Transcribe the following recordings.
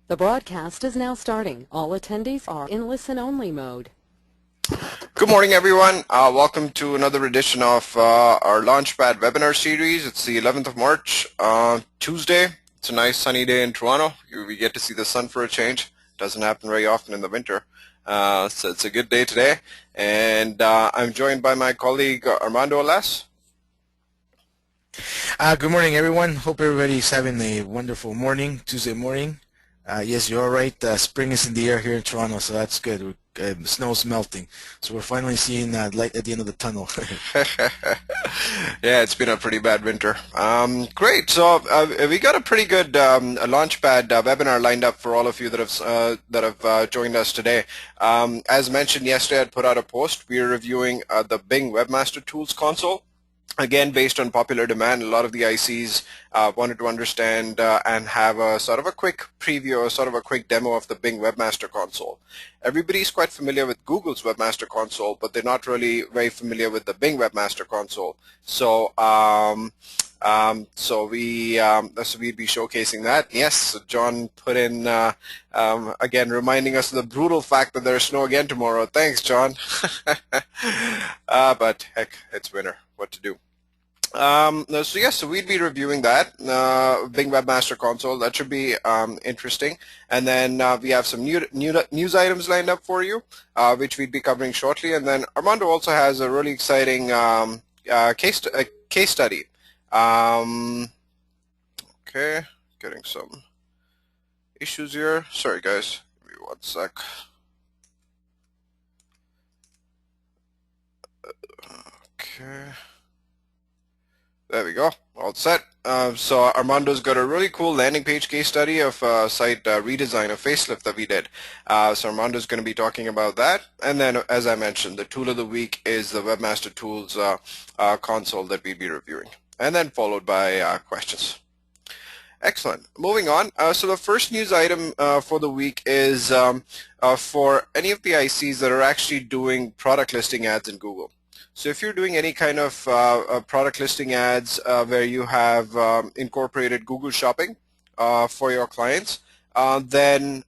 The broadcast is now starting. All attendees are in listen-only mode. Good morning, everyone. Welcome to another edition of our Launchpad webinar series. It's the 11th of March, Tuesday. It's a nice sunny day in Toronto. We get to see the sun for a change. Doesn't happen very often in the winter. So it's a good day today. And I'm joined by my colleague Armando Alas. Good morning, everyone. Hope everybody's having a wonderful morning, Tuesday morning. Yes, you're all right. Spring is in the air here in Toronto, so that's good. Snow's melting, so we're finally seeing light at the end of the tunnel. Yeah, it's been a pretty bad winter. Great. So we got a pretty good Launchpad webinar lined up for all of you that have joined us today. As mentioned yesterday, I put out a post. We are reviewing the Bing Webmaster Tools console. Again, based on popular demand, a lot of the ICs wanted to understand and have a sort of a quick preview or sort of a quick demo of the Bing Webmaster Console. Everybody's quite familiar with Google's Webmaster Console, but they're not really very familiar with the Bing Webmaster Console. So we'd be showcasing that. Yes, John put in, again, reminding us of the brutal fact that there's snow again tomorrow. Thanks, John. But heck, it's winter. What to do? So we'd be reviewing that Bing Webmaster Console. That should be interesting. And then we have some news items lined up for you, which we'd be covering shortly. And then Armando also has a really exciting case study. Okay, getting some issues here. Sorry, guys. Give me one sec. Okay. There we go. All set. So Armando's got a really cool landing page case study of site redesign, a facelift that we did. So Armando's going to be talking about that. And then, as I mentioned, the tool of the week is the Webmaster Tools console that we'll be reviewing. And then followed by questions. Excellent. Moving on. So the first news item for the week is for any of the ICs that are actually doing product listing ads in Google. So if you're doing any kind of product listing ads where you have incorporated Google Shopping for your clients, then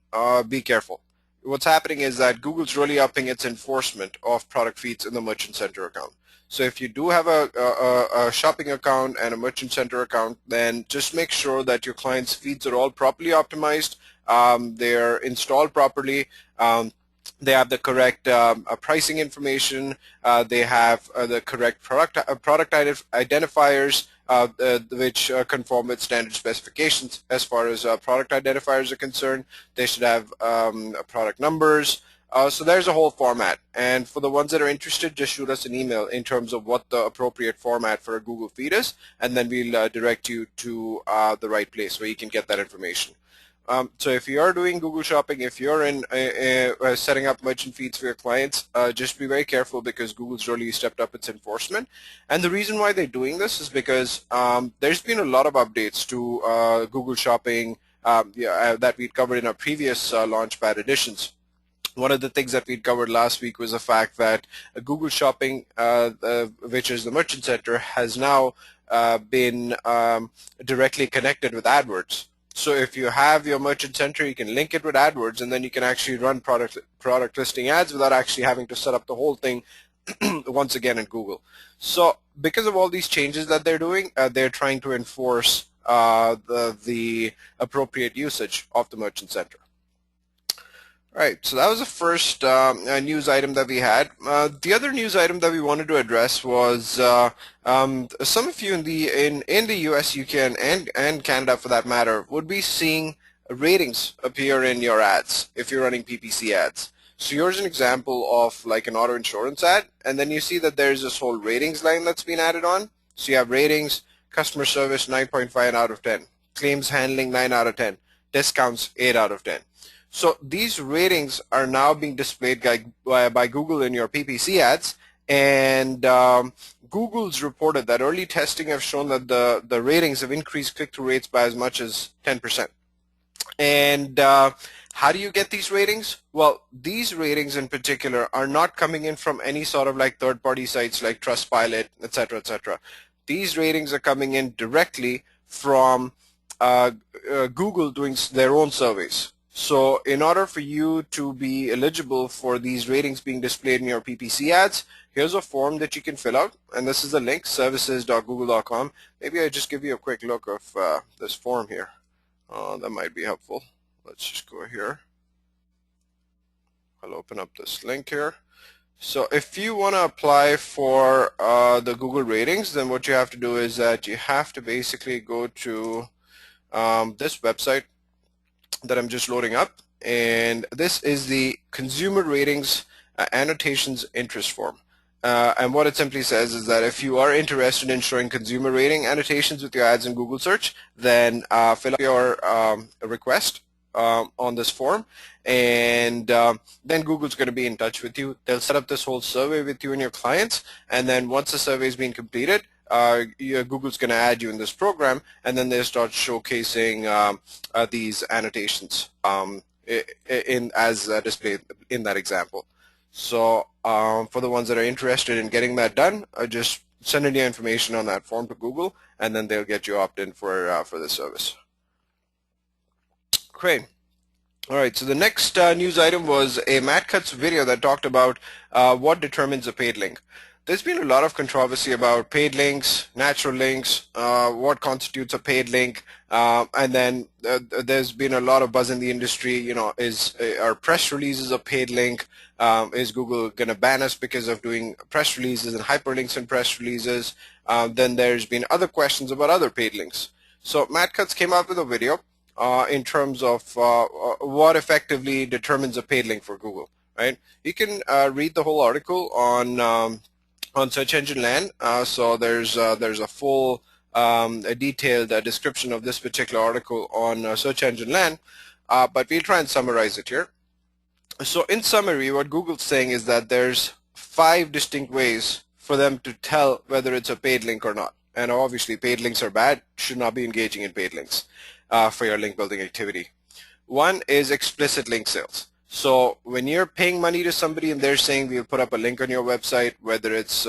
be careful. What's happening is that Google's really upping its enforcement of product feeds in the Merchant Center account. So if you do have a shopping account and a Merchant Center account, then just make sure that your clients' feeds are all properly optimized, they're installed properly, they have the correct pricing information, they have the correct product identifiers which conform with standard specifications as far as product identifiers are concerned. They should have product numbers. So there's a whole format, and for the ones that are interested, just shoot us an email in terms of what the appropriate format for a Google feed is, and then we'll direct you to the right place where you can get that information. So if you are doing Google Shopping, if you're in setting up merchant feeds for your clients, just be very careful because Google's really stepped up its enforcement. And the reason why they're doing this is because there's been a lot of updates to Google Shopping that we'd covered in our previous Launchpad editions. One of the things that we'd covered last week was the fact that Google Shopping, which is the Merchant Center, has now been directly connected with AdWords. So if you have your Merchant Center, you can link it with AdWords, and then you can actually run product listing ads without actually having to set up the whole thing once again in Google. So because of all these changes that they're doing, they're trying to enforce the appropriate usage of the Merchant Center. Right, so that was the first news item that we had. The other news item that we wanted to address was some of you in the US, UK, and Canada, for that matter, would be seeing ratings appear in your ads if you're running PPC ads. So here's an example of like an auto insurance ad, and then you see that there's this whole ratings line that's been added on. So you have ratings, customer service 9.5 out of 10, claims handling 9 out of 10, discounts 8 out of 10. So these ratings are now being displayed by Google in your PPC ads, and Google's reported that early testing have shown that the ratings have increased click-through rates by as much as 10%. And how do you get these ratings? Well, these ratings in particular are not coming in from any sort of like third-party sites like Trustpilot, etc., etc. These ratings are coming in directly from Google doing their own surveys. So in order for you to be eligible for these ratings being displayed in your PPC ads, here's a form that you can fill out, and this is the link, services.google.com. Maybe I just give you a quick look of this form here. That might be helpful. Let's just go here. I'll open up this link here. So if you want to apply for the Google ratings, then what you have to do is that you have to basically go to this website that I'm just loading up, and this is the Consumer Ratings Annotations Interest Form. And what it simply says is that if you are interested in showing consumer rating annotations with your ads in Google search, then fill out your request on this form, and then Google's going to be in touch with you. They'll set up this whole survey with you and your clients, and then once the survey has been completed, Google's going to add you in this program, and then they start showcasing these annotations as displayed in that example. So for the ones that are interested in getting that done, just send in your information on that form to Google, and then they'll get you opt-in for this service. Great. All right, so the next news item was a Matt Cutts video that talked about what determines a paid link. There's been a lot of controversy about paid links, natural links, what constitutes a paid link, and then there's been a lot of buzz in the industry. You know, are press releases a paid link? Is Google going to ban us because of doing press releases and hyperlinks in press releases? Then there's been other questions about other paid links. So Matt Cutts came up with a video in terms of what effectively determines a paid link for Google. Right? You can read the whole article on Search Engine Land. So there's a full a detailed description of this particular article on Search Engine Land, but we'll try and summarize it here. So in summary, what Google's saying is that there's 5 distinct ways for them to tell whether it's a paid link or not. And obviously paid links are bad, should not be engaging in paid links for your link building activity. One is explicit link sales. So when you're paying money to somebody and they're saying we'll put up a link on your website, whether it's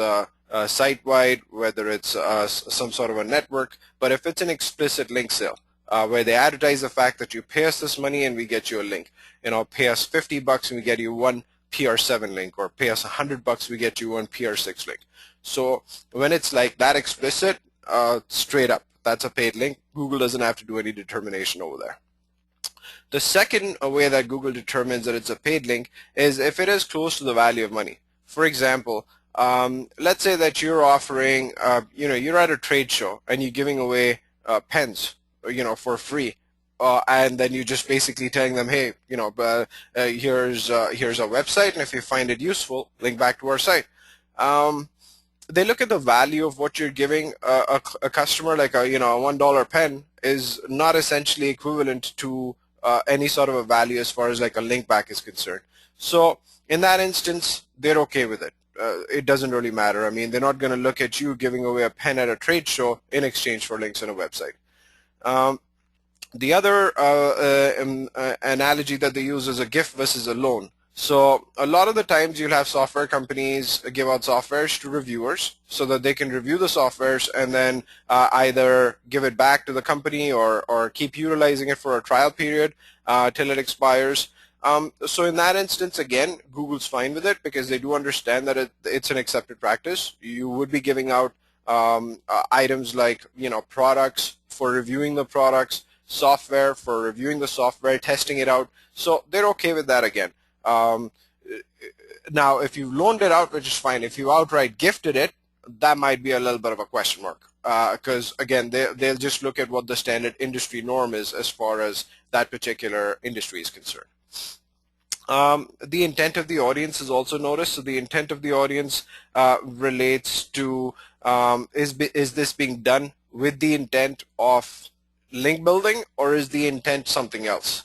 site-wide, whether it's some sort of a network, but if it's an explicit link sale where they advertise the fact that you pay us this money and we get you a link, you know, pay us $50 and we get you one PR7 link, or pay us $100 we get you one PR6 link. So when it's like that explicit, straight up, that's a paid link. Google doesn't have to do any determination over there. The second way that Google determines that it's a paid link is if it is close to the value of money. For example, let's say that you're offering, you're at a trade show and you're giving away pens, for free, and then you're just basically telling them, hey, here's our website, and if you find it useful, link back to our site. They look at the value of what you're giving a customer, like a $1 pen is not essentially equivalent to any sort of a value as far as like a link back is concerned. So in that instance, they're okay with it. It doesn't really matter. I mean, they're not going to look at you giving away a pen at a trade show in exchange for links on a website. The other analogy that they use is a gift versus a loan. So a lot of the times you'll have software companies give out softwares to reviewers so that they can review the softwares and then either give it back to the company or keep utilizing it for a trial period till it expires. So in that instance, again, Google's fine with it because they do understand that it's an accepted practice. You would be giving out items like products for reviewing the products, software for reviewing the software, testing it out. So they're okay with that again. Now, if you loaned it out, which is fine. If you outright gifted it, that might be a little bit of a question mark because, again, they'll just look at what the standard industry norm is as far as that particular industry is concerned. The intent of the audience is also noticed. So the intent of the audience relates to is this being done with the intent of link building, or is the intent something else?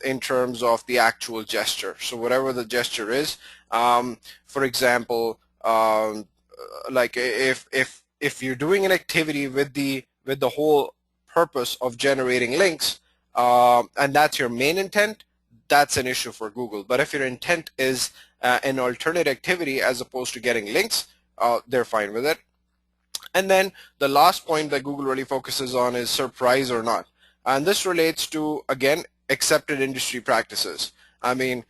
In terms of the actual gesture. So whatever the gesture is, for example, like if you're doing an activity with the whole purpose of generating links, and that's your main intent, that's an issue for Google. But if your intent is an alternate activity as opposed to getting links, they're fine with it. And then the last point that Google really focuses on is surprise or not. And this relates to, again, accepted industry practices. I mean,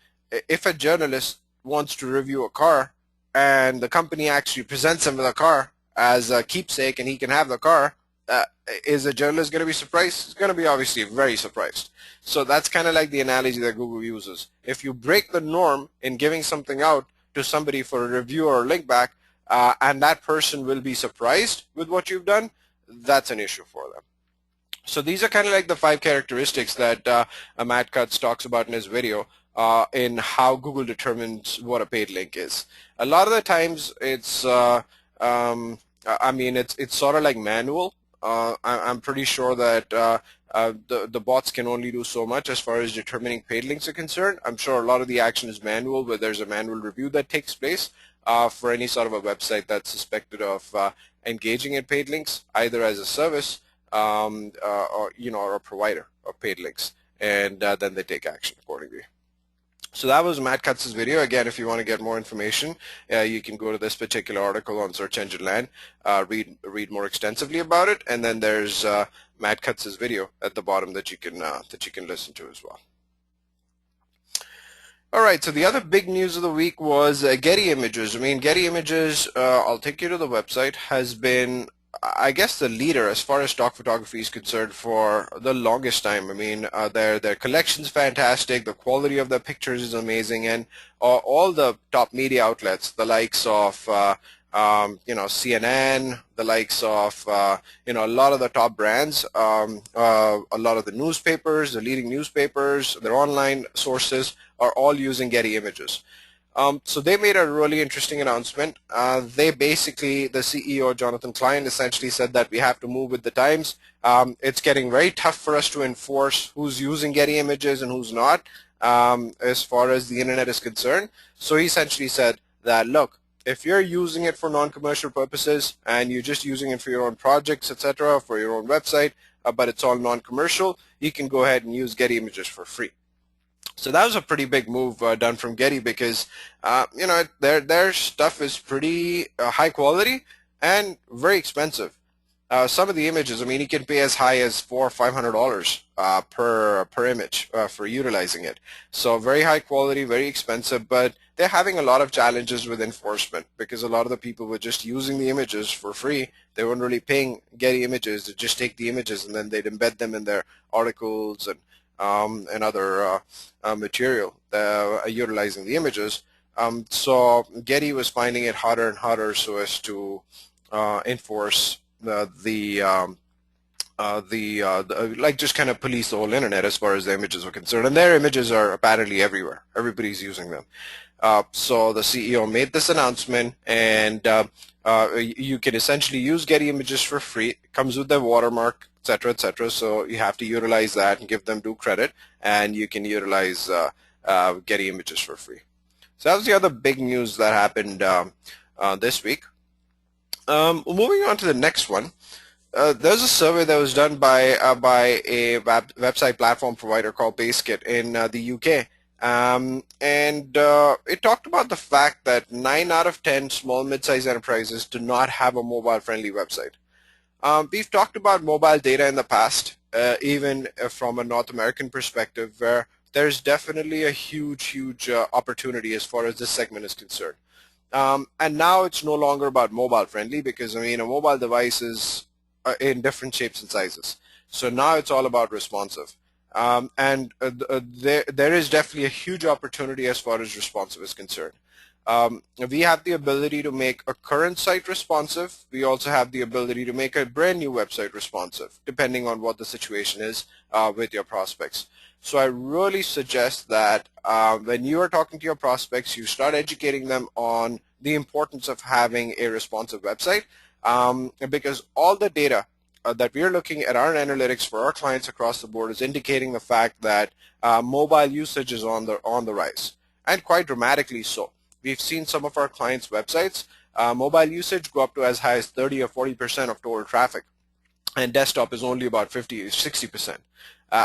if a journalist wants to review a car and the company actually presents him with a car as a keepsake and he can have the car, uh, is a journalist going to be surprised? He's going to be obviously very surprised. So that's kind of like the analogy that Google uses. If you break the norm in giving something out to somebody for a review or a link back, and that person will be surprised with what you've done, that's an issue for them. So these are kind of like the 5 characteristics that Matt Cutts talks about in his video in how Google determines what a paid link is. A lot of the times it's, I mean, it's sort of like manual. I'm pretty sure that the bots can only do so much as far as determining paid links are concerned. I'm sure a lot of the action is manual, where there's a manual review that takes place for any sort of a website that's suspected of engaging in paid links, either as a service or a provider of paid links, and then they take action accordingly. So that was Matt Cutts' video. Again, if you want to get more information, you can go to this particular article on Search Engine Land, read more extensively about it, and then there's Matt Cutts' video at the bottom that you can listen to as well. All right, so the other big news of the week was Getty Images. I mean, Getty Images, I'll take you to the website, has been, I guess, the leader as far as stock photography is concerned for the longest time. I mean, their collection's fantastic, the quality of their pictures is amazing, and all the top media outlets, the likes of CNN, the likes of a lot of the top brands, a lot of the newspapers, the leading newspapers, their online sources are all using Getty Images. So they made a really interesting announcement. They basically, the CEO, Jonathan Klein, essentially said that we have to move with the times. It's getting very tough for us to enforce who's using Getty Images and who's not, as far as the internet is concerned. So he essentially said that, look, if you're using it for non-commercial purposes and you're just using it for your own projects, etc., for your own website, but it's all non-commercial, you can go ahead and use Getty Images for free. So that was a pretty big move done from Getty, because their stuff is pretty high quality and very expensive. Some of the images, I mean, you can pay as high as $400 or $500 per image for utilizing it. So very high quality, very expensive, but they're having a lot of challenges with enforcement, because a lot of the people were just using the images for free. They weren't really paying Getty Images to just take the images, and then they'd embed them in their articles and other material utilizing the images. So Getty was finding it harder and harder so as to enforce like just kind of police the whole internet as far as the images are concerned. And their images are apparently everywhere. Everybody's using them. So the CEO made this announcement, and you can essentially use Getty Images for free. It comes with their watermark, etc., etc. So you have to utilize that and give them due credit, and you can utilize Getty Images for free. So that was the other big news that happened this week. Moving on to the next one. There's a survey that was done by a website platform provider called Basket in the UK. And it talked about the fact that 9 out of 10 small mid-sized enterprises do not have a mobile-friendly website. We've talked about mobile data in the past, even from a North American perspective, where there's definitely a huge opportunity as far as this segment is concerned. And now it's no longer about mobile-friendly, because, I mean, a mobile device is in different shapes and sizes. So now it's all about responsive. There is definitely a huge opportunity as far as responsive is concerned. We have the ability to make a current site responsive. We also have the ability to make a brand new website responsive, depending on what the situation is with your prospects. So I really suggest that when you are talking to your prospects, you start educating them on the importance of having a responsive website, because all the data that we are looking at our analytics for our clients across the board is indicating the fact that mobile usage is on the rise, and quite dramatically so. We've seen some of our clients' websites, mobile usage go up to as high as 30 or 40% of total traffic, and desktop is only about 50 or 60%,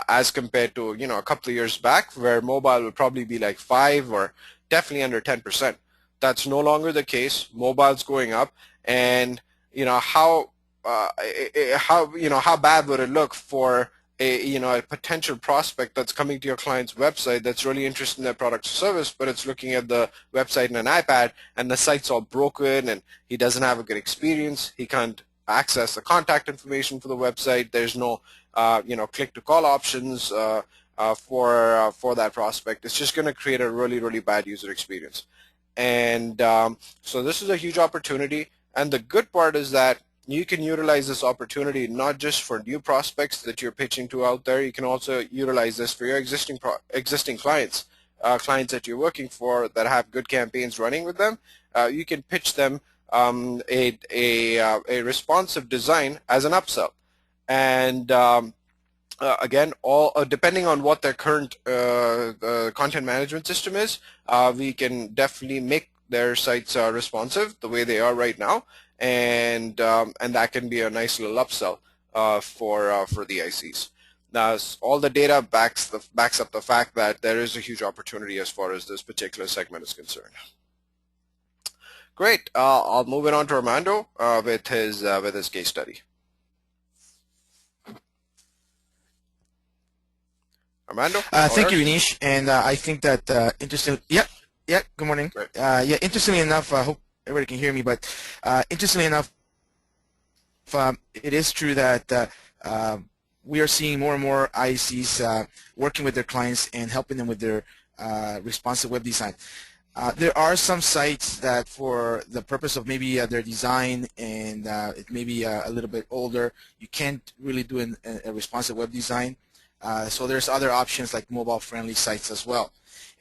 as compared to a couple of years back, where mobile would probably be like 5 or definitely under 10%. That's no longer the case. Mobile's going up, and how bad would it look for a potential prospect that's coming to your client's website that's really interested in their product or service, but it's looking at the website in an iPad and the site's all broken and he doesn't have a good experience. He can't access the contact information for the website. There's no click to call options for that prospect. It's just going to create a really bad user experience. And so this is a huge opportunity. And the good part is that you can utilize this opportunity not just for new prospects that you're pitching to out there. You can also utilize this for your existing clients, clients that you're working for that have good campaigns running with them. You can pitch them a responsive design as an upsell. And again, all depending on what their current content management system is, we can definitely make their sites responsive the way they are right now, and that can be a nice little upsell for the ICs. Now, all the data backs up the fact that there is a huge opportunity as far as this particular segment is concerned. Great. I'll move it on to Armando with his case study. Armando? Thank you, Anish. And I think that interesting. Yeah. Good morning. Interestingly enough, I hope everybody can hear me. But interestingly enough, it is true that we are seeing more and more ICs working with their clients and helping them with their responsive web design. There are some sites that, for the purpose of maybe their design and it may be a little bit older, you can't really do a responsive web design. So there's other options like mobile-friendly sites as well.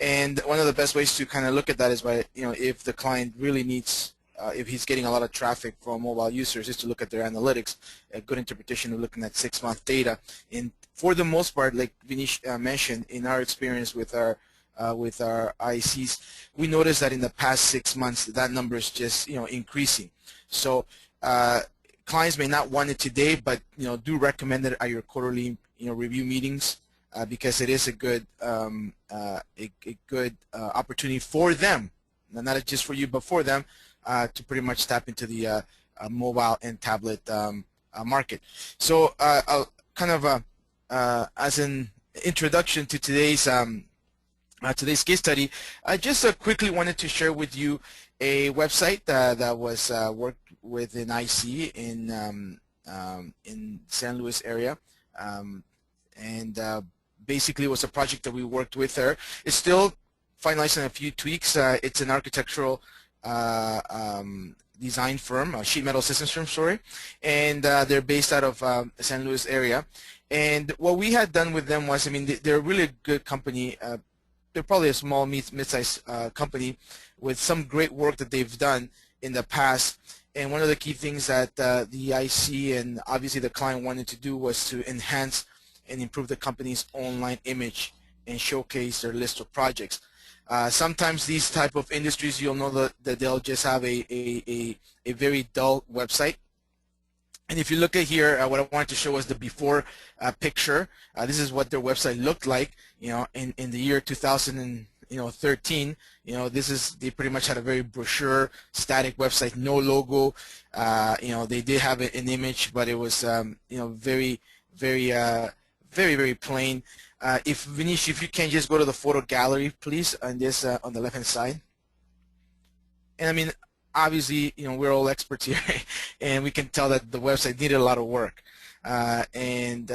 And one of the best ways to kind of look at that is by, if the client really needs, if he's getting a lot of traffic from mobile users, is to look at their analytics. A good interpretation of looking at 6-month data. And for the most part, like Vinish mentioned, in our experience with our ICs, we noticed that in the past 6 months, that number is just increasing. So clients may not want it today, but do recommend it at your quarterly review meetings because it is a good opportunity for them, not just for you, but for them to pretty much tap into the mobile and tablet market. So kind of as an introduction to today's case study, I just quickly wanted to share with you a website that was worked with an IC in San Luis area, and basically it was a project that we worked with her. It's still finalizing a few tweaks. It's an architectural design firm, sheet metal systems firm, sorry, and they're based out of San Luis area. And what we had done with them was, they're a really good company. They're probably a small mid-sized company with some great work that they've done in the past. And one of the key things that the IC and obviously the client wanted to do was to enhance and improve the company's online image and showcase their list of projects. Sometimes these type of industries, you'll know that they'll just have a very dull website. And if you look at here, what I wanted to show was the before picture. This is what their website looked like, in the year 2013. They pretty much had a very brochure, static website, no logo. They did have an image, but it was, very plain. If Vinish, if you can just go to the photo gallery, please, on this on the left-hand side. And obviously, we're all experts here, and we can tell that the website needed a lot of work. And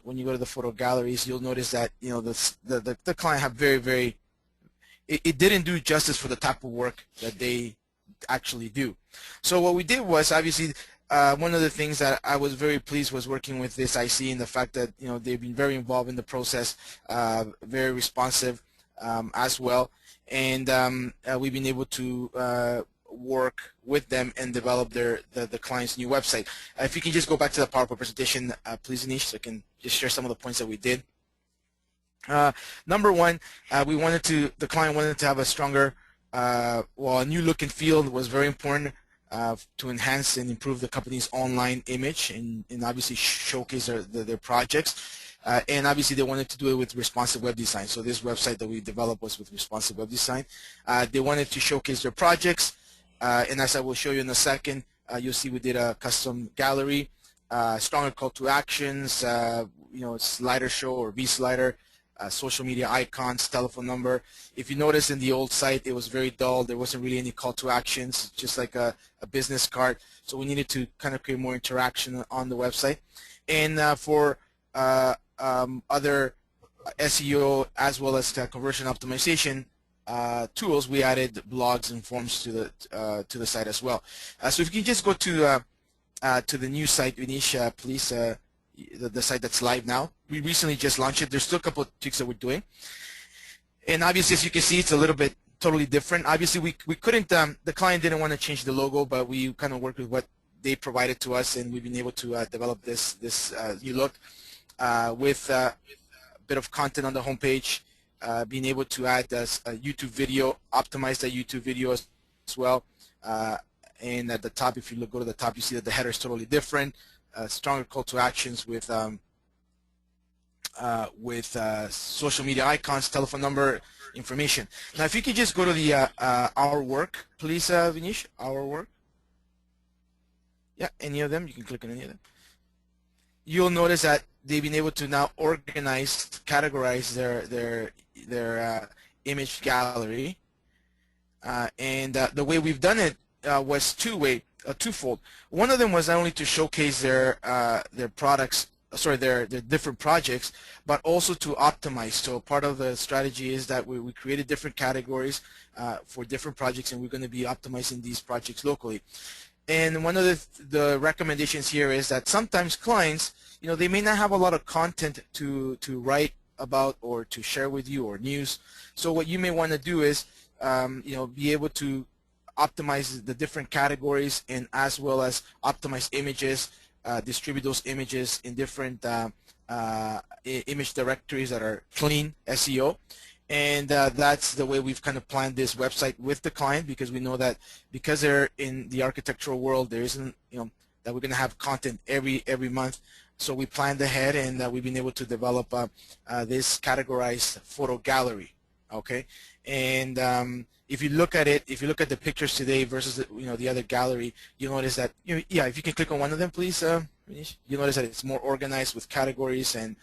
when you go to the photo galleries, you'll notice that the client have it didn't do justice for the type of work that they actually do. So what we did was, obviously, one of the things that I was very pleased was working with this IC, and the fact that they've been very involved in the process, very responsive as well, and we've been able to work with them and develop the client's new website. If you can just go back to the PowerPoint presentation, please, Anish, so I can just share some of the points that we did. Number one, the client wanted to have a stronger, a new look and feel was very important to enhance and improve the company's online image and obviously showcase their projects. And obviously they wanted to do it with responsive web design. So this website that we developed was with responsive web design. They wanted to showcase their projects. And as I will show you in a second, you'll see we did a custom gallery, stronger call to actions, slider show or V slider, social media icons, telephone number. If you notice in the old site, it was very dull. There wasn't really any call to actions, just like a business card. So we needed to kind of create more interaction on the website. And for other SEO as well as conversion optimization tools, we added blogs and forms to the site as well. So if you can just go to the new site, Vinesh, please, the site that's live now. We recently just launched it. There's still a couple of tweaks that we're doing. And obviously, as you can see, it's a little bit totally different. Obviously, we couldn't, the client didn't want to change the logo, but we kind of worked with what they provided to us, and we've been able to develop this new look with a bit of content on the homepage, being able to add a YouTube video, optimize that YouTube video as well. And at the top, if you go to the top, you see that the header is totally different. Stronger call to actions with social media icons, telephone number, information. Now, if you could just go to the Our Work, please, Vinesh, Our Work. Yeah, any of them. You can click on any of them. You'll notice that they've been able to now organize, categorize their image gallery, and the way we've done it was twofold. One of them was not only to showcase their products, their different projects, but also to optimize. So part of the strategy is that we created different categories for different projects, and we're going to be optimizing these projects locally. And one of the recommendations here is that sometimes clients, they may not have a lot of content to write about or to share with you or news. So what you may want to do is, be able to optimize the different categories and as well as optimize images, distribute those images in different image directories that are clean SEO. And that's the way we've kind of planned this website with the client, because we know that because they're in the architectural world, there isn't, that we're going to have content every month. So we planned ahead, and we've been able to develop this categorized photo gallery. Okay, and if you look at it, if you look at the pictures today versus the other gallery, you'll notice that yeah, if you can click on one of them, please, you'll notice that it's more organized with categories and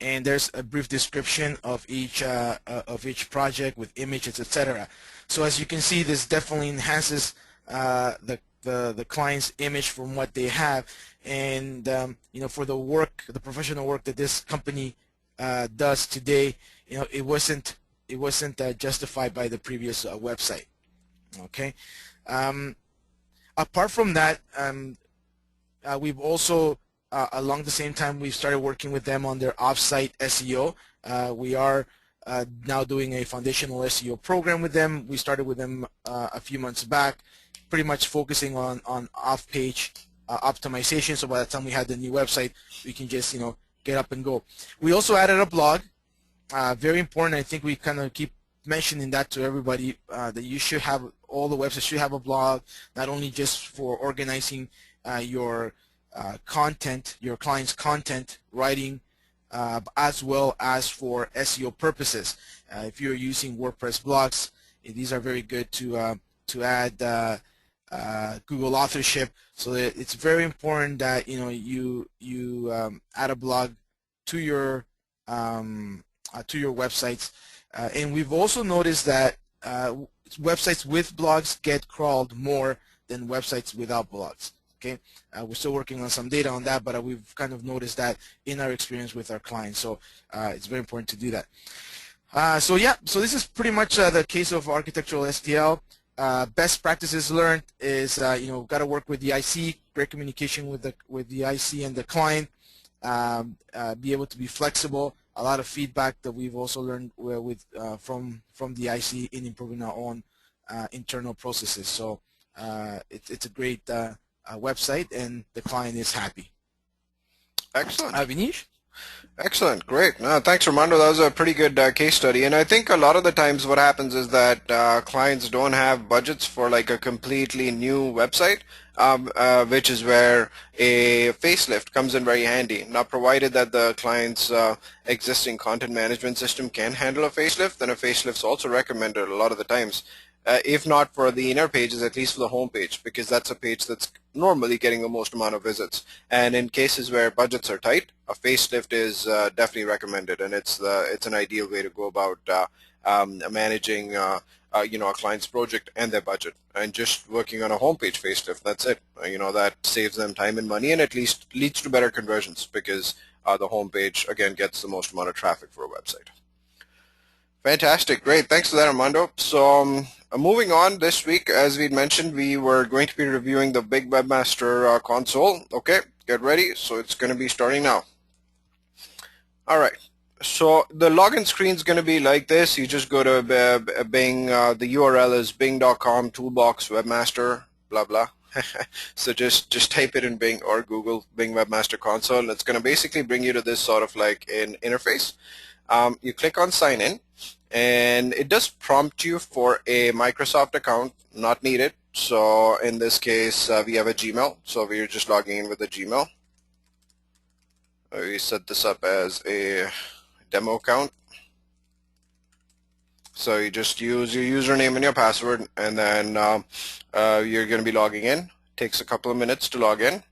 there's a brief description of each project with images, etc. So as you can see, this definitely enhances the client's image from what they have, and for the professional work that this company does today, it wasn't justified by the previous website. Okay. Apart from that, we've also along the same time we've started working with them on their offsite SEO. We are now doing a foundational SEO program with them. We started with them a few months back, pretty much focusing on off-page optimization. So by the time we had the new website, we can just get up and go. We also added a blog. Very important. I think we kind of keep mentioning that to everybody, that you should have, all the websites should have a blog, not only just for organizing your content, your client's content writing, as well as for SEO purposes. If you're using WordPress blogs, these are very good to add Google authorship. So that it's very important that you add a blog to your websites. And we've also noticed that websites with blogs get crawled more than websites without blogs. Okay, we're still working on some data on that, but we've kind of noticed that in our experience with our clients. So it's very important to do that. So yeah, so this is pretty much the case of architectural STL. Best practices learned is got to work with the IC, great communication with the IC and the client. Be able to be flexible. A lot of feedback that we've also learned from the IC in improving our own internal processes. So it's a great website, and the client is happy. Excellent. Avinish? Excellent, great. No, thanks, Armando. That was a pretty good case study. And I think a lot of the times what happens is that clients don't have budgets for like a completely new website, which is where a facelift comes in very handy. Now, provided that the client's existing content management system can handle a facelift, then a facelift is also recommended a lot of the times. if not for the inner pages, at least for the home page, because that's a page that's normally getting the most amount of visits. And in cases where budgets are tight, a facelift is definitely recommended, and it's an ideal way to go about managing a client's project and their budget, and just working on a homepage facelift. That's it. That saves them time and money, and at least leads to better conversions, because the homepage again gets the most amount of traffic for a website. Fantastic, great. Thanks for that, Armando. So moving on, this week, as we mentioned, we were going to be reviewing the Bing Webmaster console. Okay, get ready. So it's going to be starting now. All right. So the login screen is going to be like this. You just go to Bing. The URL is bing.com toolbox webmaster blah blah. So just type it in Bing or Google Bing Webmaster Console, and it's going to basically bring you to this sort of like an interface. You click on sign in, and it does prompt you for a Microsoft account. Not needed. So in this case, we have a Gmail, so we're just logging in with a Gmail. We set this up as a demo account. So you just use your username and your password, and then you're going to be logging in. Takes a couple of minutes to log in.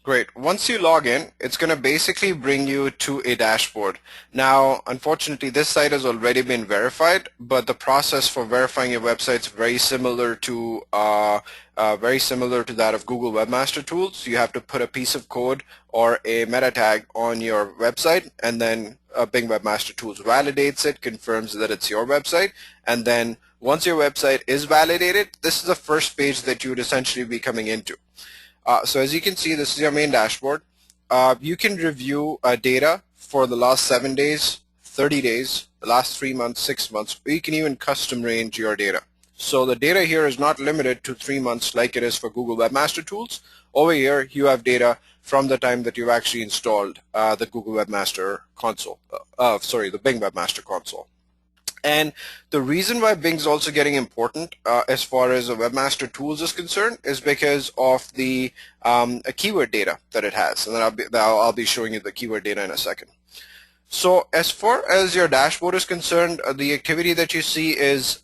Great. Once you log in, it's going to basically bring you to a dashboard. Now, unfortunately, this site has already been verified, but the process for verifying your website is very similar to that of Google Webmaster Tools. You have to put a piece of code or a meta tag on your website, and then Bing Webmaster Tools validates it, confirms that it's your website, and then once your website is validated, this is the first page that you would essentially be coming into. So as you can see, this is your main dashboard. You can review data for the last 7 days, 30 days, the last 3 months, 6 months, or you can even custom range your data. So the data here is not limited to 3 months like it is for Google Webmaster Tools. Over here, you have data from the time that you've actually installed the Google Webmaster console, the Bing Webmaster console. And the reason why Bing is also getting important as far as Webmaster Tools is concerned is because of the keyword data that it has, and then I'll be showing you the keyword data in a second. So as far as your dashboard is concerned, the activity that you see is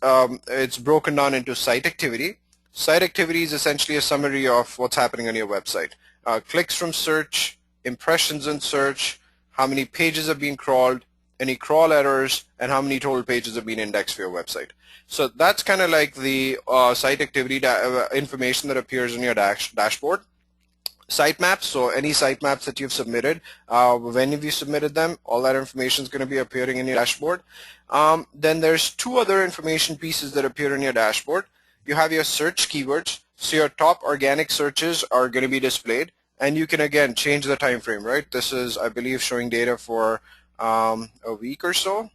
it's broken down into site activity. Site activity is essentially a summary of what's happening on your website. Clicks from search, impressions in search, how many pages are being crawled, any crawl errors, and how many total pages have been indexed for your website. So that's kind of like the site activity information that appears on your dashboard. Sitemaps, so any sitemaps that you've submitted, when have you submitted them, all that information is going to be appearing in your dashboard. Then there's two other information pieces that appear in your dashboard. You have your search keywords, so your top organic searches are going to be displayed, and you can again change the time frame, right? This is, I believe, showing data for a week or so.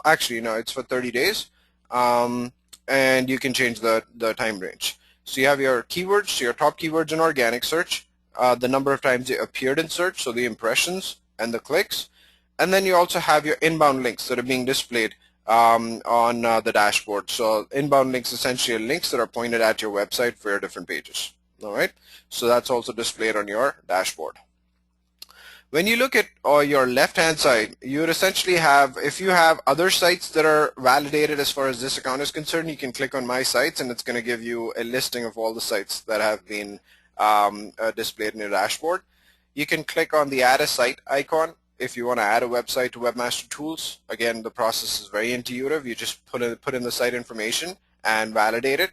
Actually, no, it's for 30 days. And you can change the time range. So you have your keywords, so your top keywords in organic search, the number of times they appeared in search, so the impressions and the clicks. And then you also have your inbound links that are being displayed on the dashboard. So inbound links essentially are links that are pointed at your website for your different pages. All right. So that's also displayed on your dashboard. When you look at your left-hand side, you would essentially have, if you have other sites that are validated as far as this account is concerned, you can click on My Sites, and it's going to give you a listing of all the sites that have been displayed in your dashboard. You can click on the Add a Site icon if you want to add a website to Webmaster Tools. Again, the process is very intuitive. You just put in the site information and validate it.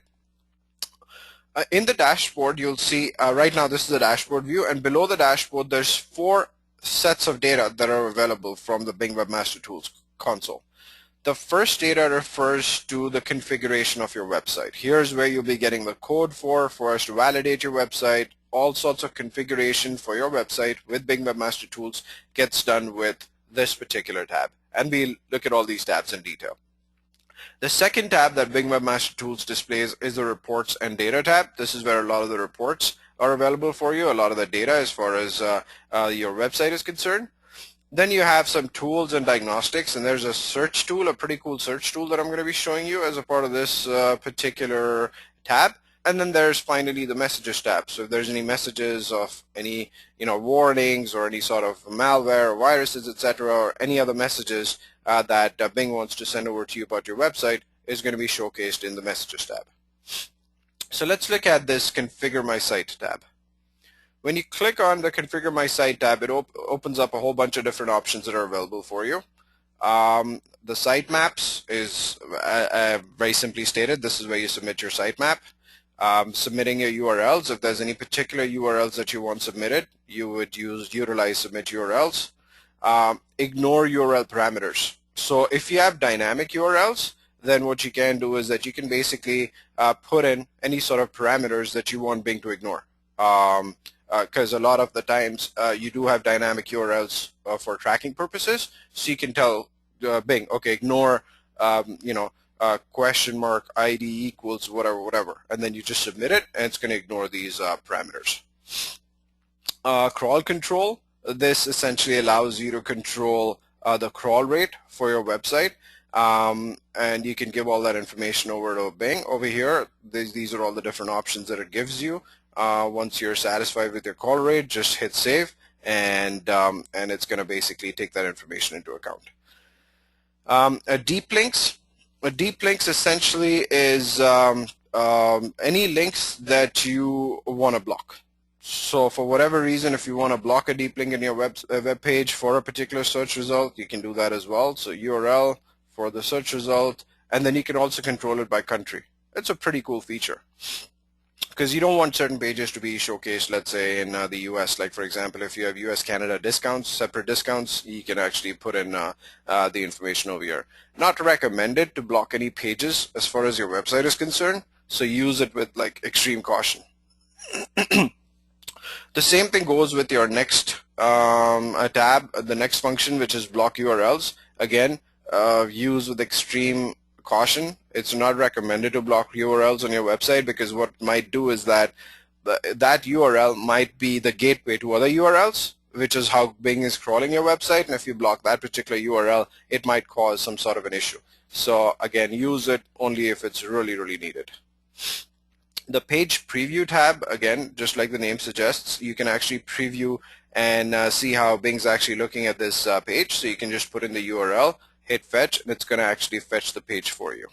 In the dashboard, you'll see, right now this is the dashboard view, and below the dashboard there's 4 sets of data that are available from the Bing Webmaster Tools console. The first data refers to the configuration of your website. Here's where you'll be getting the code for us to validate your website. All sorts of configuration for your website with Bing Webmaster Tools gets done with this particular tab. And we'll look at all these tabs in detail. The second tab that Bing Webmaster Tools displays is the Reports and Data tab. This is where a lot of the reports are available for you, a lot of the data as far as your website is concerned. Then you have some tools and diagnostics, and there's a search tool, a pretty cool search tool that I'm going to be showing you as a part of this particular tab. And then there's finally the Messages tab. So if there's any messages of any warnings or any sort of malware or viruses, etc., or any other messages, that Bing wants to send over to you about your website is going to be showcased in the Messages tab. So let's look at this Configure My Site tab. When you click on the Configure My Site tab, it opens up a whole bunch of different options that are available for you. The sitemaps is very simply stated. This is where you submit your sitemap. Submitting your URLs. If there's any particular URLs that you want submitted, you would utilize submit URLs. Ignore URL parameters. So if you have dynamic URLs, then what you can do is that you can basically put in any sort of parameters that you want Bing to ignore. Because a lot of the times you do have dynamic URLs for tracking purposes, so you can tell Bing, okay, ignore, question mark ID equals whatever, and then you just submit it, and it's going to ignore these parameters. Crawl control. This essentially allows you to control the crawl rate for your website, and you can give all that information over to Bing. Over here, these are all the different options that it gives you. Once you're satisfied with your call rate, just hit save, and it's going to basically take that information into account. Deep links. Deep links essentially is any links that you want to block. So for whatever reason, if you want to block a deep link in your web page for a particular search result, you can do that as well. So URL for the search result, and then you can also control it by country. It's a pretty cool feature, because you don't want certain pages to be showcased, let's say in the US. Like for example, if you have US Canada discounts, separate discounts, you can actually put in the information over here. Not recommended to block any pages as far as your website is concerned, so use it with like extreme caution. The same thing goes with your next tab, the next function, which is block URLs. Again, use with extreme caution. It's not recommended to block URLs on your website, because what it might do is that that URL might be the gateway to other URLs, which is how Bing is crawling your website, and if you block that particular URL, it might cause some sort of an issue. So again, use it only if it's really, really needed. The page preview tab, again, just like the name suggests, you can actually preview and see how Bing's actually looking at this page. So you can just put in the URL, hit fetch, and it's going to actually fetch the page for you.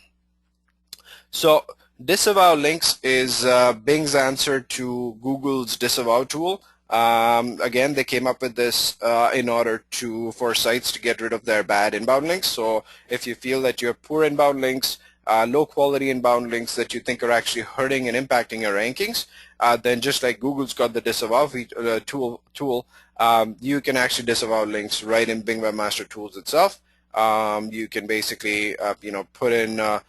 So disavow links is Bing's answer to Google's disavow tool. Again, they came up with this in order for sites to get rid of their bad inbound links. So if you feel that you have poor inbound links, low quality inbound links that you think are actually hurting and impacting your rankings, then just like Google's got the disavow tool, you can actually disavow links right in Bing Webmaster Tools itself. You can basically put in the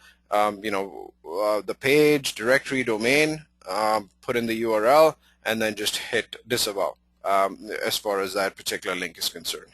page, directory, domain, put in the URL, and then just hit disavow as far as that particular link is concerned.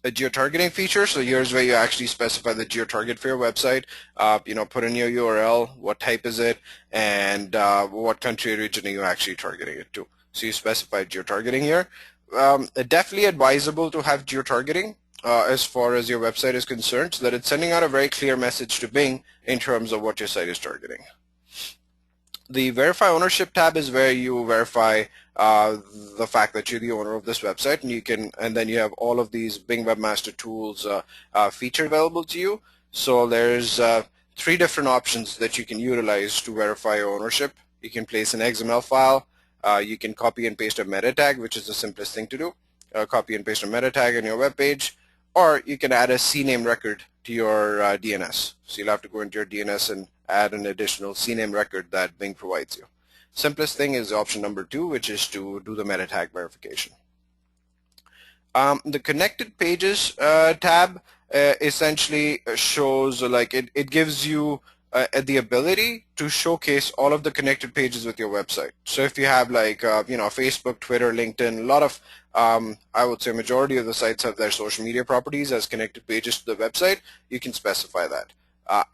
A geotargeting feature, so here's where you actually specify the geotarget for your website. Put in your URL, what type is it, and what country or region are you actually targeting it to. So you specify geotargeting here. Definitely advisable to have geotargeting as far as your website is concerned, so that it's sending out a very clear message to Bing in terms of what your site is targeting. The verify ownership tab is where you verify the fact that you're the owner of this website, and then you have all of these Bing Webmaster Tools features available to you. So there's 3 different options that you can utilize to verify your ownership. You can place an XML file, you can copy and paste a meta tag, which is the simplest thing to do. Copy and paste a meta tag on your web page, or you can add a CNAME record to your DNS. So you'll have to go into your DNS and add an additional CNAME record that Bing provides you. Simplest thing is option number 2, which is to do the meta tag verification. The connected pages tab essentially shows, like, it gives you the ability to showcase all of the connected pages with your website. So if you have like Facebook, Twitter, LinkedIn, a lot of I would say majority of the sites have their social media properties as connected pages to the website, you can specify that.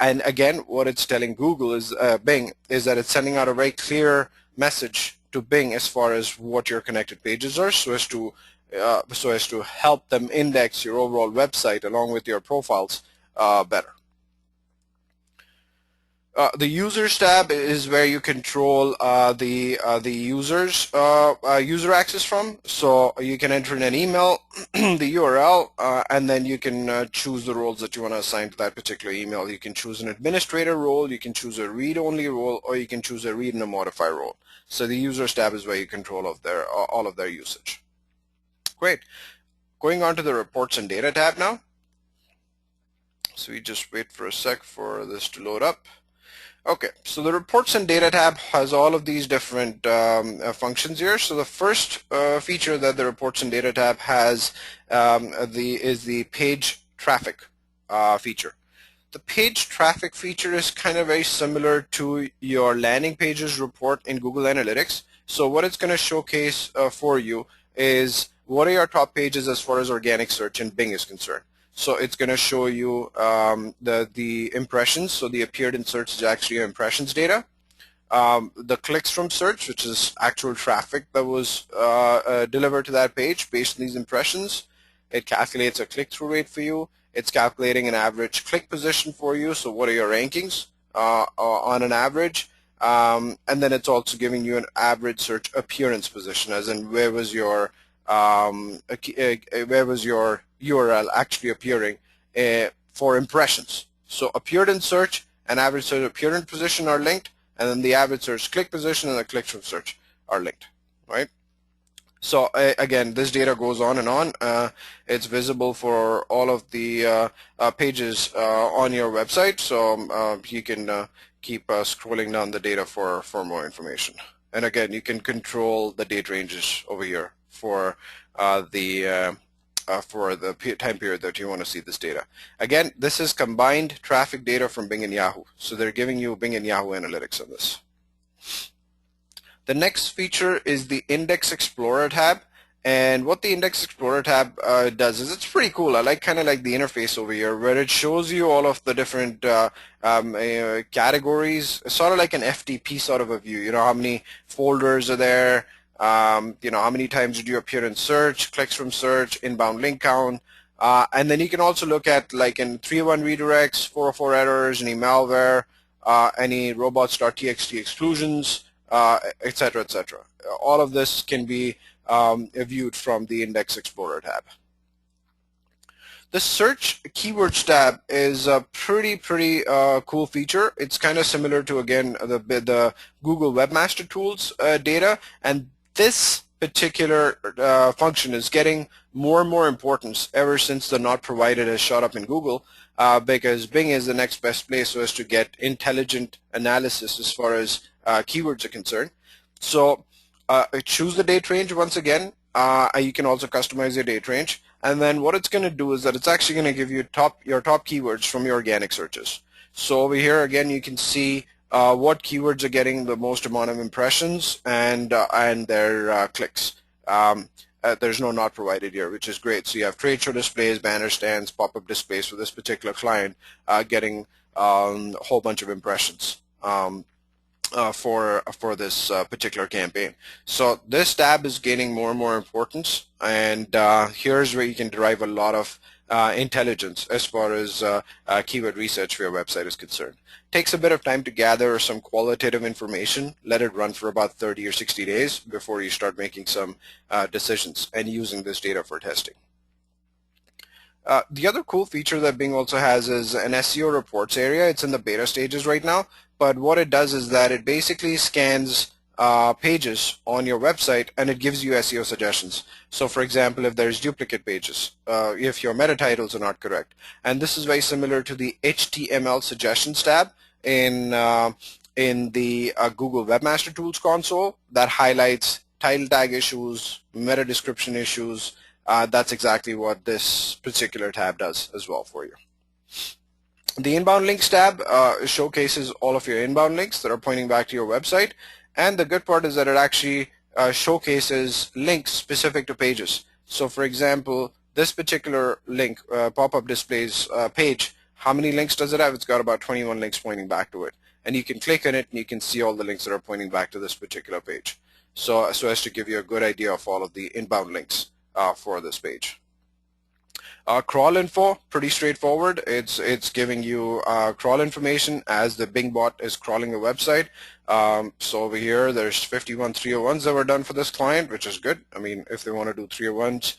And again, what it's telling Google is Bing is that it's sending out a very clear message to Bing as far as what your connected pages are, so as to help them index your overall website along with your profiles better. The users tab is where you control the users user access from. So you can enter in an email, the URL, and then you can choose the roles that you want to assign to that particular email. You can choose an administrator role, you can choose a read-only role, or you can choose a read and a modify role. So the users tab is where you control all of their usage. Great. Going on to the reports and data tab now. So we just wait for a sec for this to load up. Okay, so the reports and data tab has all of these different functions here. So the first feature that the reports and data tab has is the page traffic feature. The page traffic feature is kind of very similar to your landing pages report in Google Analytics. So what it's going to showcase for you is what are your top pages as far as organic search in Bing is concerned. So it's going to show you the impressions. So the appeared in search is actually your impressions data. The clicks from search, which is actual traffic that was delivered to that page based on these impressions. It calculates a click-through rate for you. It's calculating an average click position for you. So what are your rankings on an average? And then it's also giving you an average search appearance position, as in where was your URL actually appearing for impressions. So appeared in search and average search appearance position are linked, and then the average search click position and the click from search are linked, right? So again, this data goes on and on. It's visible for all of the pages on your website, so you can keep scrolling down the data for more information. And again, you can control the date ranges over here for the time period that you want to see this data. Again, this is combined traffic data from Bing and Yahoo. So they're giving you Bing and Yahoo analytics on this. The next feature is the Index Explorer tab. And what the Index Explorer tab does is it's pretty cool. I kind of like the interface over here where it shows you all of the different categories. It's sort of like an FTP sort of a view. You know, how many folders are there, you know, how many times did you appear in search, clicks from search, inbound link count. And then you can also look at like in 301 redirects, 404 errors, any malware, any robots.txt exclusions, etc., etc. All of this can be viewed from the Index Explorer tab. The Search Keywords tab is a pretty cool feature. It's kind of similar to, again, the Google Webmaster Tools data, and this particular function is getting more and more importance ever since the not provided has shot up in Google, because Bing is the next best place so as to get intelligent analysis as far as keywords are concerned. So choose the date range once again. You can also customize your date range, and then what it's going to do is that it's actually going to give you your top keywords from your organic searches. So over here again you can see what keywords are getting the most amount of impressions and their clicks. There's no not provided here, which is great. So you have trade show displays, banner stands, pop-up displays for this particular client getting a whole bunch of impressions for this particular campaign. So this tab is gaining more and more importance, and here's where you can derive a lot of intelligence as far as keyword research for your website is concerned. Takes a bit of time to gather some qualitative information. Let it run for about 30 or 60 days before you start making some decisions and using this data for testing. The other cool feature that Bing also has is an SEO reports area. It's in the beta stages right now, but what it does is that it basically scans pages on your website and it gives you SEO suggestions. So for example, if there's duplicate pages, if your meta titles are not correct, and this is very similar to the HTML suggestions tab in the Google Webmaster Tools console that highlights title tag issues, meta description issues. That's exactly what this particular tab does as well for you. The inbound links tab showcases all of your inbound links that are pointing back to your website, and the good part is that it actually showcases links specific to pages. So for example, this particular link, pop-up displays page, how many links does it have? It's got about 21 links pointing back to it, and you can click on it and you can see all the links that are pointing back to this particular page, so as to give you a good idea of all of the inbound links for this page. Crawl info, pretty straightforward. It's giving you crawl information as the Bing bot is crawling the website. So over here, there's 51 301s that were done for this client, which is good. I mean, if they want to do 301s,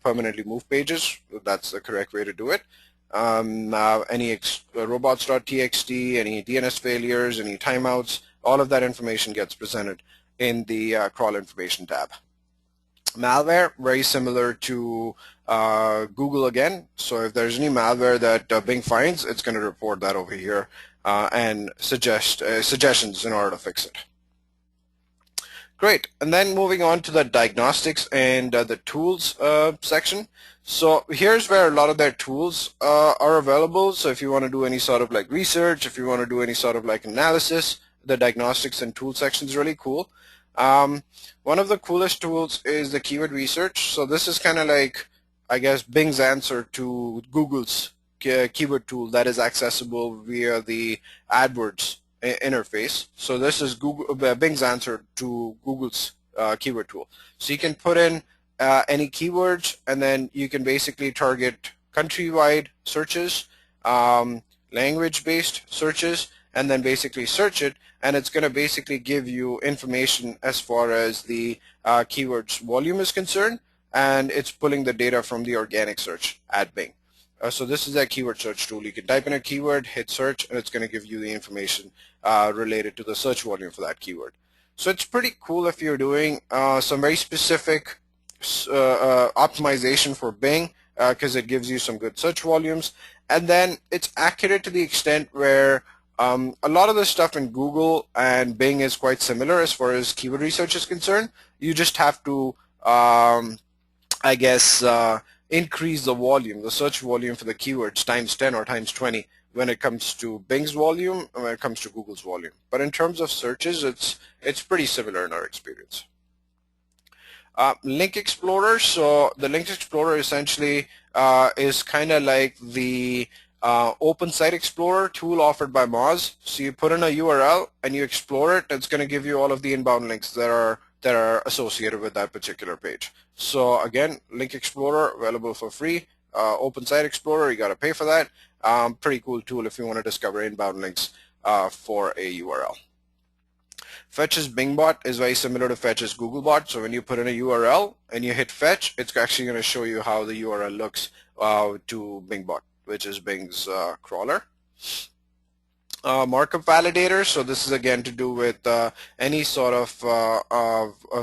permanently move pages, that's the correct way to do it. Any robots.txt, any DNS failures, any timeouts, all of that information gets presented in the crawl information tab. Malware, very similar to Google again. So if there's any malware that Bing finds, it's going to report that over here and suggest suggestions in order to fix it. Great. And then moving on to the diagnostics and the tools section. So here's where a lot of their tools are available. So if you want to do any sort of like research, if you want to do any sort of like analysis, the diagnostics and tool section is really cool. One of the coolest tools is the keyword research. So this is kind of like, I guess, Bing's answer to Google's keyword tool that is accessible via the AdWords interface. So this is Bing's answer to Google's keyword tool. So you can put in any keywords, and then you can basically target countrywide searches, language-based searches, and then basically search it, and it's going to basically give you information as far as the keywords volume is concerned, and it's pulling the data from the organic search at Bing. So this is a keyword search tool. You can type in a keyword, hit search, and it's going to give you the information related to the search volume for that keyword. So it's pretty cool if you're doing some very specific optimization for Bing, because it gives you some good search volumes, and then it's accurate to the extent where a lot of the stuff in Google and Bing is quite similar as far as keyword research is concerned. You just have to, I guess, increase the volume, the search volume for the keywords times 10 or times 20 when it comes to Bing's volume and when it comes to Google's volume. But in terms of searches, it's pretty similar in our experience. Link Explorer. So the Link Explorer essentially is kind of like the Open Site Explorer tool offered by Moz. So you put in a URL and you explore it. It's going to give you all of the inbound links that are associated with that particular page. So again, Link Explorer available for free. Open Site Explorer, you got to pay for that. Pretty cool tool if you want to discover inbound links for a URL. Fetch's Bingbot is very similar to Fetch's Googlebot. So when you put in a URL and you hit fetch, it's actually going to show you how the URL looks to Bingbot, which is Bing's crawler. Markup validator. So this is again to do with any sort of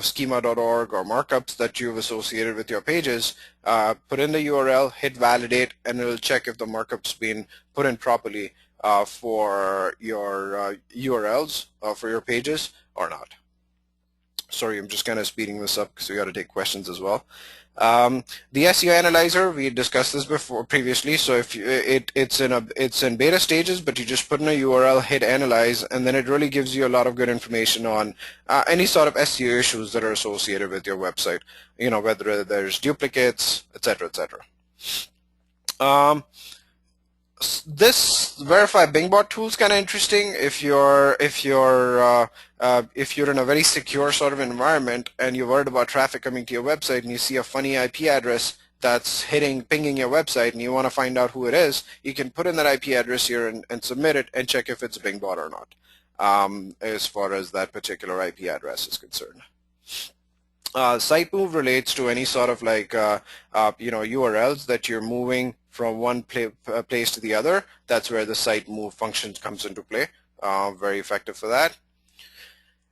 schema.org or markups that you've associated with your pages. Put in the URL, hit validate, and it'll check if the markup's been put in properly for your URLs for your pages or not. Sorry, I'm just kind of speeding this up because we got to take questions as well. The SEO analyzer, we discussed this previously. So if you, it's in beta stages, but you just put in a URL, hit analyze, and then it really gives you a lot of good information on any sort of SEO issues that are associated with your website. You know, whether there's duplicates, etc., etc. This verify Bingbot tool is kind of interesting if you're in a very secure sort of environment and you're worried about traffic coming to your website and you see a funny IP address that's pinging your website and you want to find out who it is. You can put in that IP address here and submit it and check if it's Bingbot or not, as far as that particular IP address is concerned. Site move relates to any sort of like URLs that you're moving from one place to the other. That's where the site move function comes into play. Very effective for that.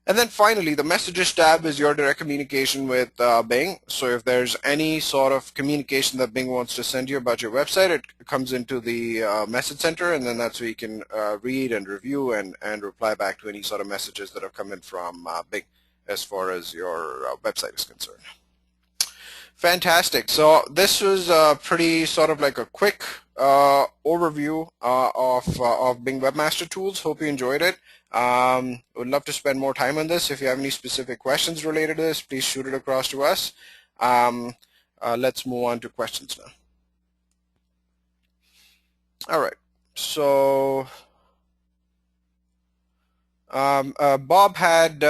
And then finally, the messages tab is your direct communication with Bing. So if there's any sort of communication that Bing wants to send you about your website, it comes into the message center, and then that's where you can read and review and reply back to any sort of messages that have come in from Bing as far as your website is concerned. Fantastic. So this was pretty sort of like a quick overview of Bing Webmaster Tools. Hope you enjoyed it. Would love to spend more time on this. If you have any specific questions related to this, please shoot it across to us. Let's move on to questions now. All right. So Bob had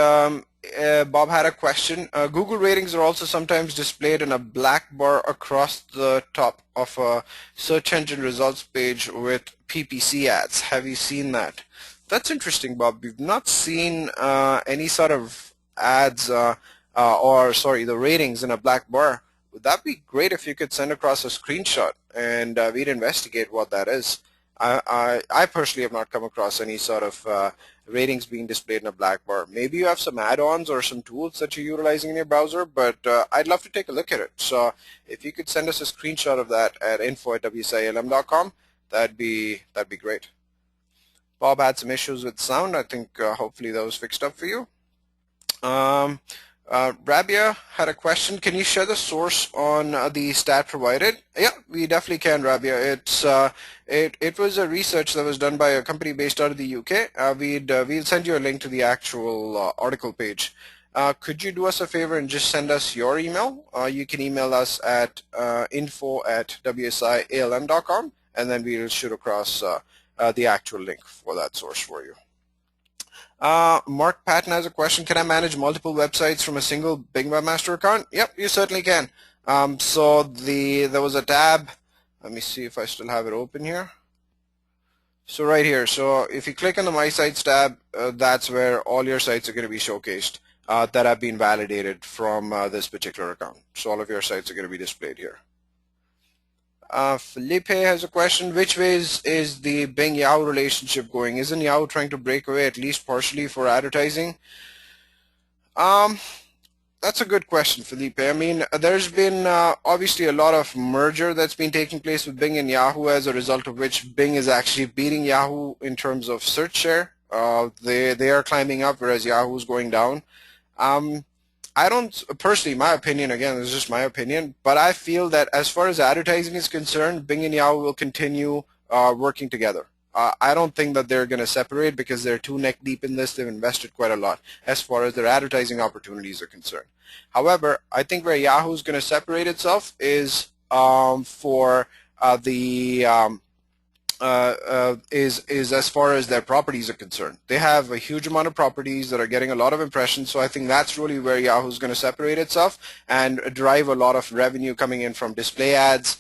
Bob had a question. Google ratings are also sometimes displayed in a black bar across the top of a search engine results page with PPC ads. Have you seen that? That's interesting, Bob. We've not seen any sort of ads or sorry, the ratings in a black bar. Would that be great if you could send across a screenshot and we'd investigate what that is? I personally have not come across any sort of ratings being displayed in a black bar. Maybe you have some add-ons or some tools that you're utilizing in your browser, but I'd love to take a look at it. So if you could send us a screenshot of that at info@wsialm.com, that'd be great. Bob had some issues with sound. I think hopefully that was fixed up for you. Rabia had a question. Can you share the source on the stat provided? Yeah, we definitely can, Rabia. It was a research that was done by a company based out of the UK. We'll send you a link to the actual article page. Could you do us a favor and just send us your email? You can email us at info@wsialm.com, and then we'll shoot across the actual link for that source for you. Mark Patton has a question. Can I manage multiple websites from a single Bing Webmaster account? Yep, you certainly can. So there was a tab. Let me see if I still have it open here. So right here. So if you click on the My Sites tab, that's where all your sites are going to be showcased that have been validated from this particular account. So all of your sites are going to be displayed here. Felipe has a question. Which ways is the Bing-Yahoo relationship going? Isn't Yahoo trying to break away at least partially for advertising? That's a good question, Felipe. I mean, there's been obviously a lot of merger that's been taking place with Bing and Yahoo, as a result of which Bing is actually beating Yahoo in terms of search share. They are climbing up, whereas Yahoo is going down. I don't personally, my opinion, again, this is just my opinion, but I feel that as far as advertising is concerned, Bing and Yahoo will continue working together. I don't think that they're going to separate because they're too neck deep in this. They've invested quite a lot as far as their advertising opportunities are concerned. However, I think where Yahoo is going to separate itself is for is as far as their properties are concerned. They have a huge amount of properties that are getting a lot of impressions, so I think that's really where Yahoo is going to separate itself and derive a lot of revenue coming in from display ads,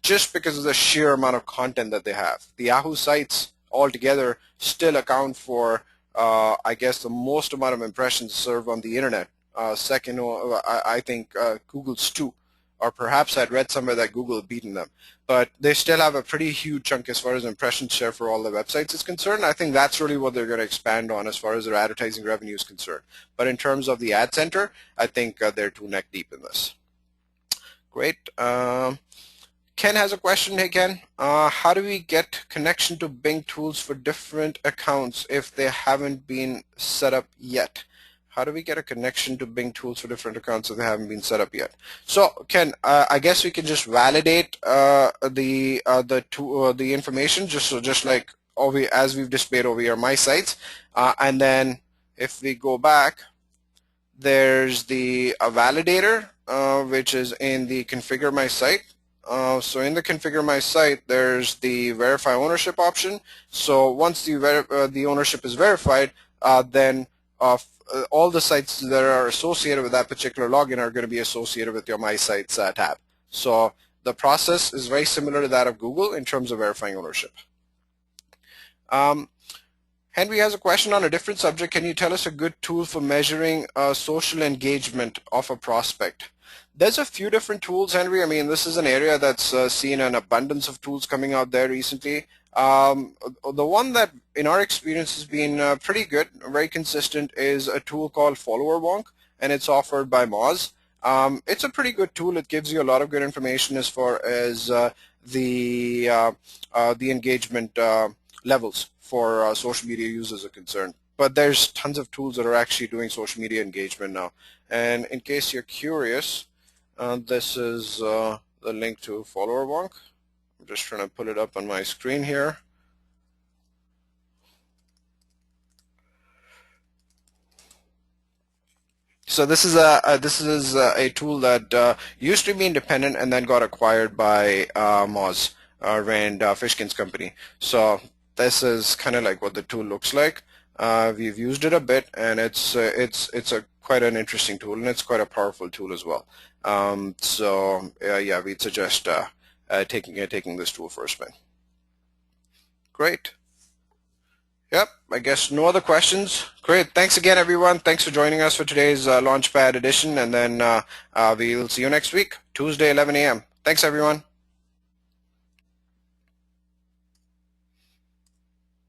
just because of the sheer amount of content that they have. The Yahoo sites altogether still account for, I guess, the most amount of impressions served on the internet. Second, I think Google's too. Or perhaps I'd read somewhere that Google had beaten them. But they still have a pretty huge chunk as far as impression share for all the websites is concerned. I think that's really what they're going to expand on as far as their advertising revenue is concerned. But in terms of the ad center, I think they're too neck deep in this. Great. Ken has a question. Hey, Ken. How do we get connection to Bing tools for different accounts if they haven't been set up yet? How do we get a connection to Bing tools for different accounts if they haven't been set up yet? So, Ken, I guess we can just validate the information, just like as we've displayed over here, My Sites, and then if we go back, there's the validator, which is in the Configure My Site. So in the Configure My Site, there's the Verify Ownership option. So once the ownership is verified, then all the sites that are associated with that particular login are going to be associated with your My Sites tab. So the process is very similar to that of Google in terms of verifying ownership. Henry has a question on a different subject. Can you tell us a good tool for measuring social engagement of a prospect? There's a few different tools, Henry. I mean, this is an area that's seen an abundance of tools coming out there recently. The one that in our experience has been pretty good, very consistent, is a tool called Follower Wonk, and it's offered by Moz. It's a pretty good tool. It gives you a lot of good information as far as the engagement levels for social media users are concerned. But there's tons of tools that are actually doing social media engagement now. And in case you're curious, this is the link to Follower Wonk. I'm just trying to pull it up on my screen here. So this is a tool that used to be independent and then got acquired by Moz, Rand Fishkin's company. So this is kind of like what the tool looks like. We've used it a bit, and it's a quite an interesting tool, and it's quite a powerful tool as well. Yeah, we'd suggest taking this tool for a spin. Great. Yep, I guess no other questions. Great. Thanks again, everyone. Thanks for joining us for today's Launchpad edition, and then we'll see you next week, Tuesday, 11 a.m. Thanks, everyone.